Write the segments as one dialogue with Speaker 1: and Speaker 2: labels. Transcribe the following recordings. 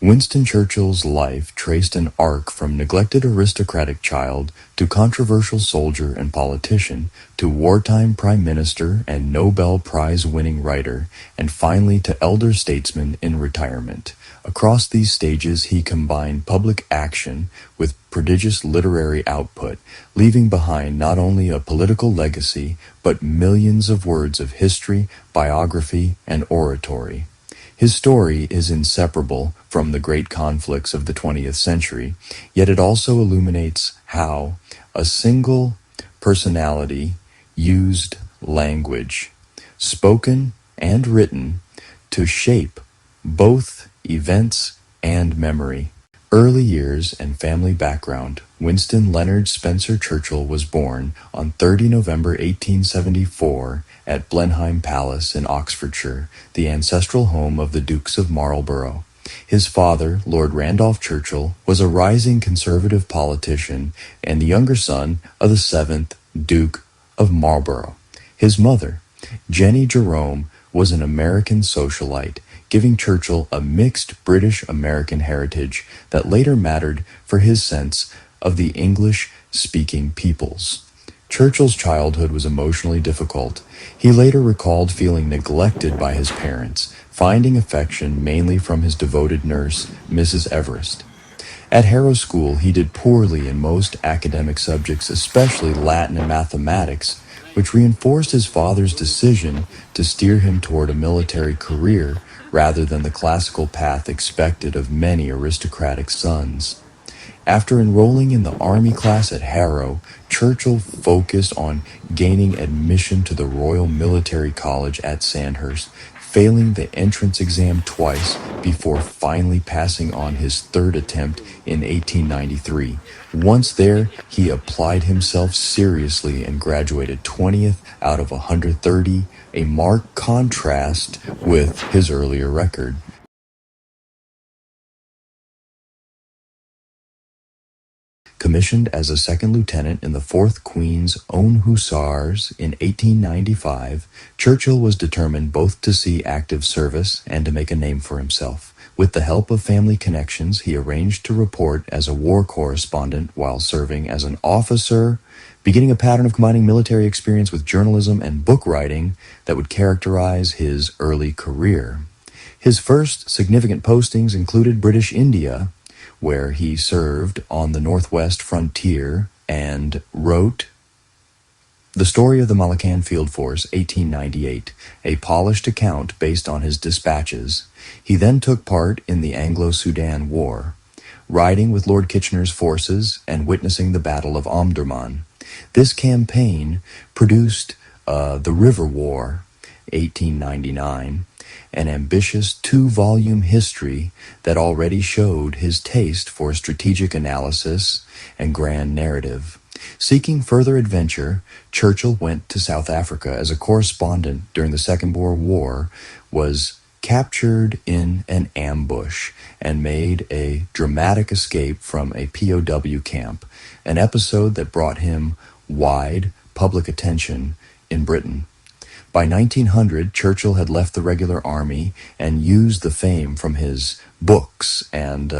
Speaker 1: Winston Churchill's life traced an arc from neglected aristocratic child to controversial soldier and politician to wartime prime minister and Nobel Prize-winning writer, and finally to elder statesman in retirement. Across these stages he combined public action with prodigious literary output, leaving behind not only a political legacy but millions of words of history, biography, and oratory. His story is inseparable from the great conflicts of the 20th century, yet it also illuminates how a single personality used language, spoken and written, to shape both events and memory. Early years and family background. Winston Leonard Spencer Churchill was born on 30 November 1874 at Blenheim Palace in Oxfordshire, the ancestral home of the Dukes of Marlborough. His father, Lord Randolph Churchill, was a rising conservative politician and the younger son of the 7th Duke of Marlborough. His mother, Jenny Jerome, was an American socialite, giving Churchill a mixed British-American heritage that later mattered for his sense of the English-speaking peoples. Churchill's childhood was emotionally difficult. He later recalled feeling neglected by his parents, finding affection mainly from his devoted nurse, Mrs. Everest. At Harrow School, he did poorly in most academic subjects, especially Latin and mathematics, which reinforced his father's decision to steer him toward a military career rather than the classical path expected of many aristocratic sons. After enrolling in the army class at Harrow, Churchill focused on gaining admission to the Royal Military College at Sandhurst, failing the entrance exam twice before finally passing on his third attempt in 1893. Once there, he applied himself seriously and graduated 20th out of 130, a marked contrast with his earlier record. Commissioned as a second lieutenant in the 4th Queen's Own Hussars in 1895, Churchill was determined both to see active service and to make a name for himself. With the help of family connections, he arranged to report as a war correspondent while serving as an officer, beginning a pattern of combining military experience with journalism and book writing that would characterize his early career. His first significant postings included British India, where he served on the northwest frontier and wrote The Story of the Malacan Field Force, 1898, a polished account based on his dispatches. He then took part in the Anglo-Sudan War, riding with Lord Kitchener's forces and witnessing the Battle of Omdurman. This campaign produced the River War, 1899, an ambitious 2-volume history that already showed his taste for strategic analysis and grand narrative. Seeking further adventure, Churchill went to South Africa as a correspondent during the Second Boer War, was captured in an ambush, and made a dramatic escape from a POW camp, an episode that brought him wide public attention in Britain. By 1900, Churchill had left the regular army and used the fame from his books and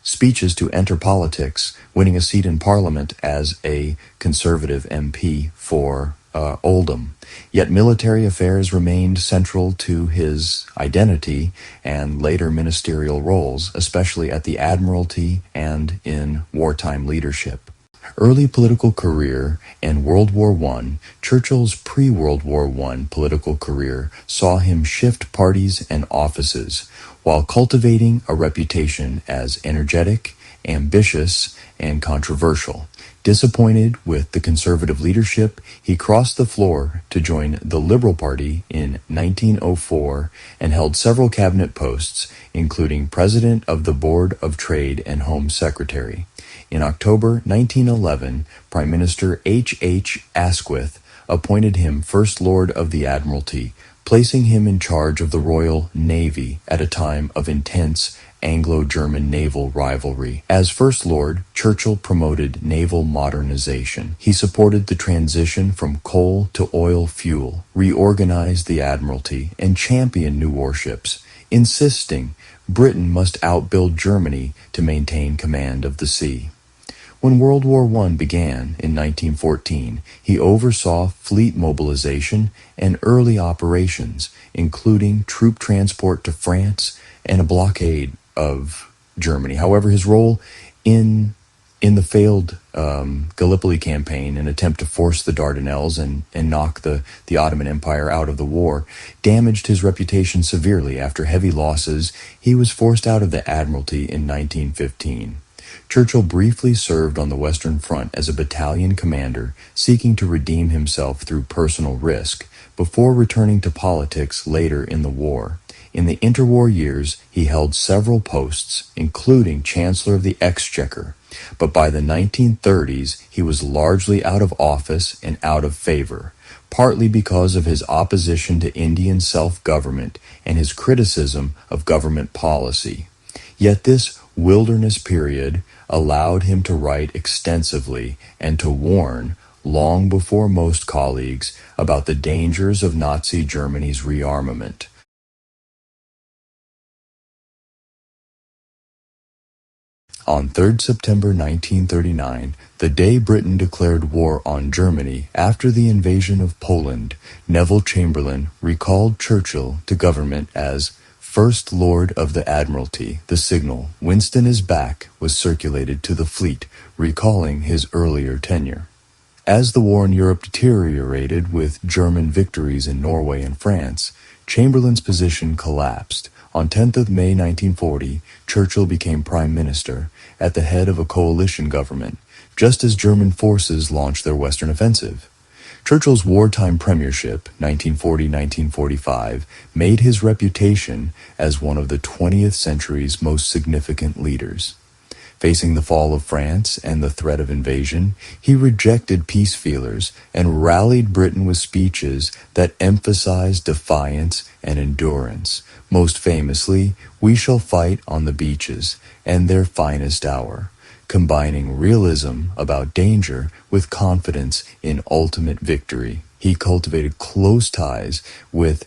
Speaker 1: speeches to enter politics, winning a seat in Parliament as a Conservative MP for Oldham. Yet military affairs remained central to his identity and later ministerial roles, especially at the Admiralty and in wartime leadership. Early political career and World War I, Churchill's pre-World War I political career saw him shift parties and offices, while cultivating a reputation as energetic, ambitious, and controversial. Disappointed with the conservative leadership, he crossed the floor to join the Liberal Party in 1904 and held several cabinet posts, including President of the Board of Trade and Home Secretary. In October 1911, Prime Minister H. Asquith appointed him First Lord of the Admiralty, placing him in charge of the Royal Navy at a time of intense Anglo-German naval rivalry. As First Lord, Churchill promoted naval modernization. He supported the transition from coal to oil fuel, reorganized the Admiralty, and championed new warships, insisting Britain must outbuild Germany to maintain command of the sea. When World War I began in 1914, he oversaw fleet mobilization and early operations, including troop transport to France and a blockade of Germany. However, his role in the failed Gallipoli campaign, an attempt to force the Dardanelles and knock the Ottoman Empire out of the war, damaged his reputation severely. After heavy losses, he was forced out of the Admiralty in 1915. Churchill briefly served on the Western Front as a battalion commander, seeking to redeem himself through personal risk, before returning to politics later in the war. In the interwar years, he held several posts, including Chancellor of the Exchequer, but by the 1930s, he was largely out of office and out of favor, partly because of his opposition to Indian self-government and his criticism of government policy. Yet this wilderness period allowed him to write extensively and to warn, long before most colleagues, about the dangers of Nazi Germany's rearmament. On 3rd September 1939, the day Britain declared war on Germany after the invasion of Poland, Neville Chamberlain recalled Churchill to government as First Lord of the Admiralty. The signal, "Winston is back," was circulated to the fleet, recalling his earlier tenure. As the war in Europe deteriorated with German victories in Norway and France, Chamberlain's position collapsed. On 10th of May 1940, Churchill became Prime Minister at the head of a coalition government, just as German forces launched their Western offensive. Churchill's wartime premiership, 1940-1945, made his reputation as one of the 20th century's most significant leaders. Facing the fall of France and the threat of invasion, he rejected peace feelers and rallied Britain with speeches that emphasized defiance and endurance. Most famously, "We shall fight on the beaches" and "Their finest hour," combining realism about danger with confidence in ultimate victory. He cultivated close ties with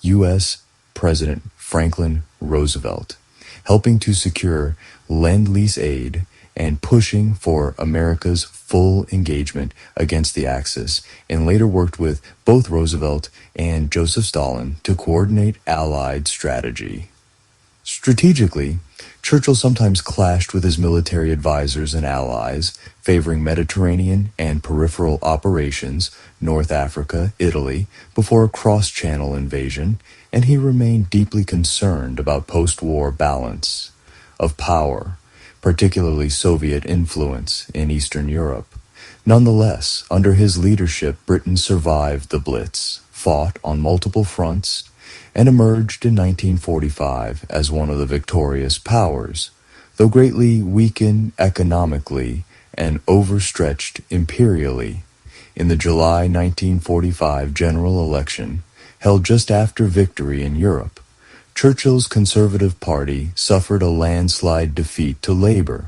Speaker 1: U.S. President Franklin Roosevelt, helping to secure Lend-Lease aid and pushing for America's full engagement against the Axis, and later worked with both Roosevelt and Joseph Stalin to coordinate Allied strategy. Strategically, Churchill sometimes clashed with his military advisors and allies, favoring Mediterranean and peripheral operations, North Africa, Italy, before a cross-channel invasion, and he remained deeply concerned about post-war balance of power, particularly Soviet influence in Eastern Europe. Nonetheless, under his leadership, Britain survived the Blitz, fought on multiple fronts, and emerged in 1945 as one of the victorious powers, though greatly weakened economically and overstretched imperially. In the July 1945 general election, held just after victory in Europe, Churchill's Conservative Party suffered a landslide defeat to Labour.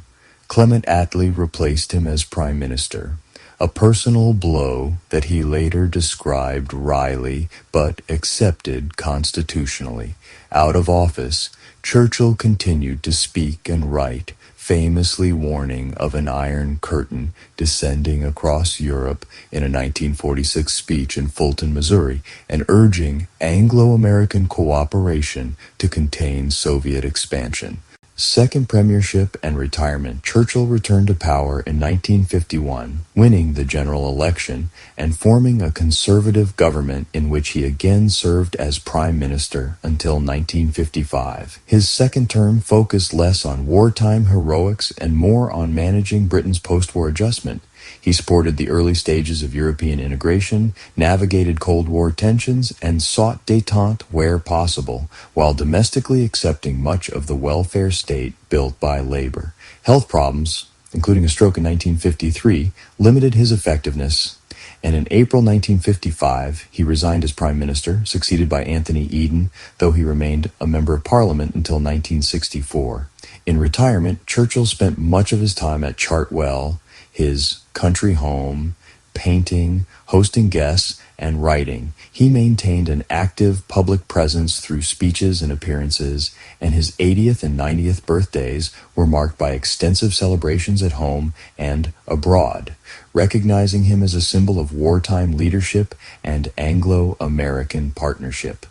Speaker 1: Clement Attlee replaced him as Prime Minister, a personal blow that he later described wryly but accepted constitutionally. Out of office, Churchill continued to speak and write, famously warning of an Iron Curtain descending across Europe in a 1946 speech in Fulton, Missouri, and urging Anglo-American cooperation to contain Soviet expansion. Second premiership and retirement, Churchill returned to power in 1951, winning the general election and forming a conservative government in which he again served as prime minister until 1955. His second term focused less on wartime heroics and more on managing Britain's post-war adjustment. He supported the early stages of European integration, navigated Cold War tensions, and sought détente where possible, while domestically accepting much of the welfare state built by labor. Health problems, including a stroke in 1953, limited his effectiveness, and in April 1955, he resigned as prime minister, succeeded by Anthony Eden, though he remained a member of parliament until 1964. In retirement, Churchill spent much of his time at Chartwell, his country home, painting, hosting guests, and writing. He maintained an active public presence through speeches and appearances, and his 80th and 90th birthdays were marked by extensive celebrations at home and abroad, recognizing him as a symbol of wartime leadership and Anglo-American partnership.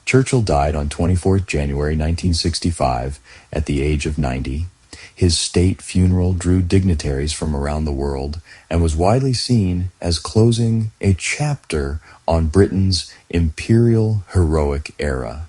Speaker 1: Churchill died on 24th January 1965 at the age of 90. His state funeral drew dignitaries from around the world and was widely seen as closing a chapter on Britain's imperial heroic era.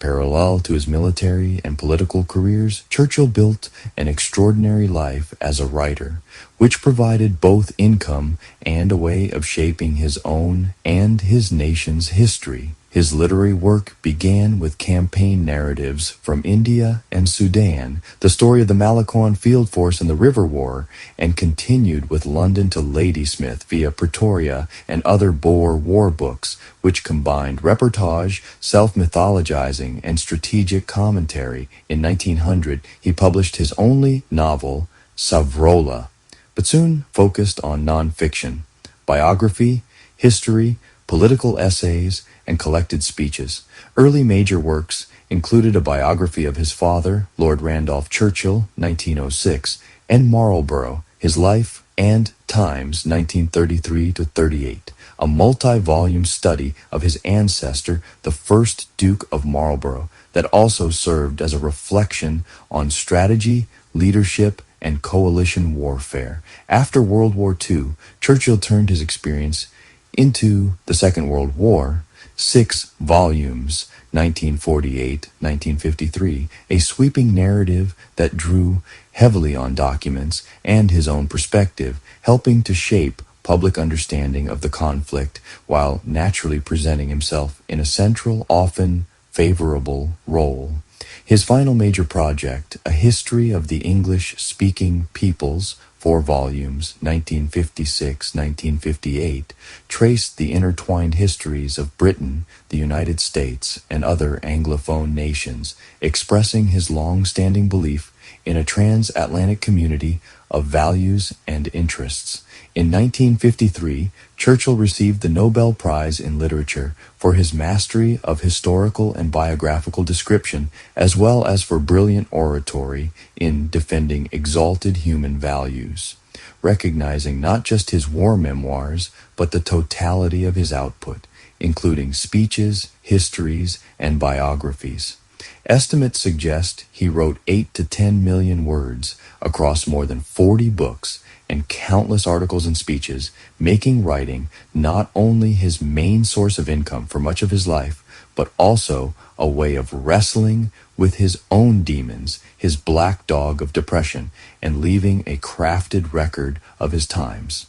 Speaker 1: Parallel to his military and political careers, Churchill built an extraordinary life as a writer, which provided both income and a way of shaping his own and his nation's history. His literary work began with campaign narratives from India and Sudan, the story of the Malacon Field Force and the River War, and continued with London to Ladysmith via Pretoria and other Boer war books, which combined reportage, self-mythologizing, and strategic commentary. In 1900, he published his only novel, Savrola, but soon focused on nonfiction, biography, history, political essays, and collected speeches. Early major works included a biography of his father, Lord Randolph Churchill, 1906, and Marlborough, his life and times, 1933-38, a multi-volume study of his ancestor, the first Duke of Marlborough, that also served as a reflection on strategy, leadership, and coalition warfare. After World War II, Churchill turned his experience into the Second World War, 6 volumes, 1948-1953, a sweeping narrative that drew heavily on documents and his own perspective, helping to shape public understanding of the conflict while naturally presenting himself in a central, often favorable role. His final major project, A History of the English-Speaking Peoples, 4 volumes, 1956-1958, traced the intertwined histories of Britain, the United States, and other Anglophone nations, expressing his long-standing belief in a transatlantic community of values and interests. In 1953, Churchill received the Nobel Prize in Literature for his mastery of historical and biographical description, as well as for brilliant oratory in defending exalted human values, recognizing not just his war memoirs, but the totality of his output, including speeches, histories, and biographies. Estimates suggest he wrote 8 to 10 million words across more than 40 books and countless articles and speeches, making writing not only his main source of income for much of his life, but also a way of wrestling with his own demons, his black dog of depression, and leaving a crafted record of his times.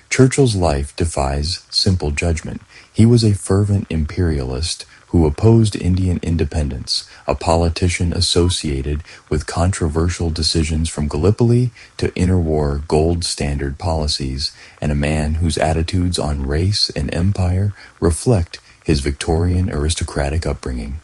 Speaker 1: Churchill's life defies simple judgment. He was a fervent imperialist who opposed Indian independence, a politician associated with controversial decisions from Gallipoli to interwar gold standard policies, and a man whose attitudes on race and empire reflect his Victorian aristocratic upbringing.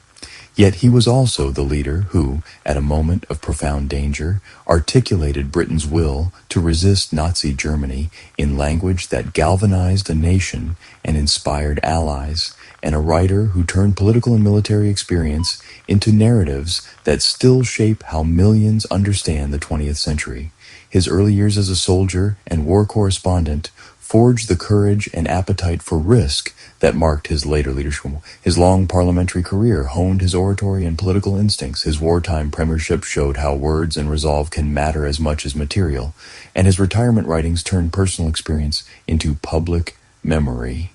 Speaker 1: Yet he was also the leader who, at a moment of profound danger, articulated Britain's will to resist Nazi Germany in language that galvanized a nation and inspired allies, and a writer who turned political and military experience into narratives that still shape how millions understand the 20th century. His early years as a soldier and war correspondent forged the courage and appetite for risk that marked his later leadership. His long parliamentary career honed his oratory and political instincts. His wartime premiership showed how words and resolve can matter as much as material, and his retirement writings turned personal experience into public memory.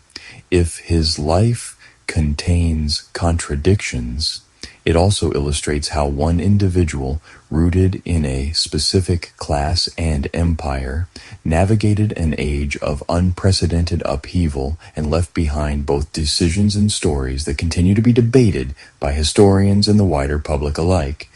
Speaker 1: If his life contains contradictions, it also illustrates how one individual, rooted in a specific class and empire, navigated an age of unprecedented upheaval and left behind both decisions and stories that continue to be debated by historians and the wider public alike.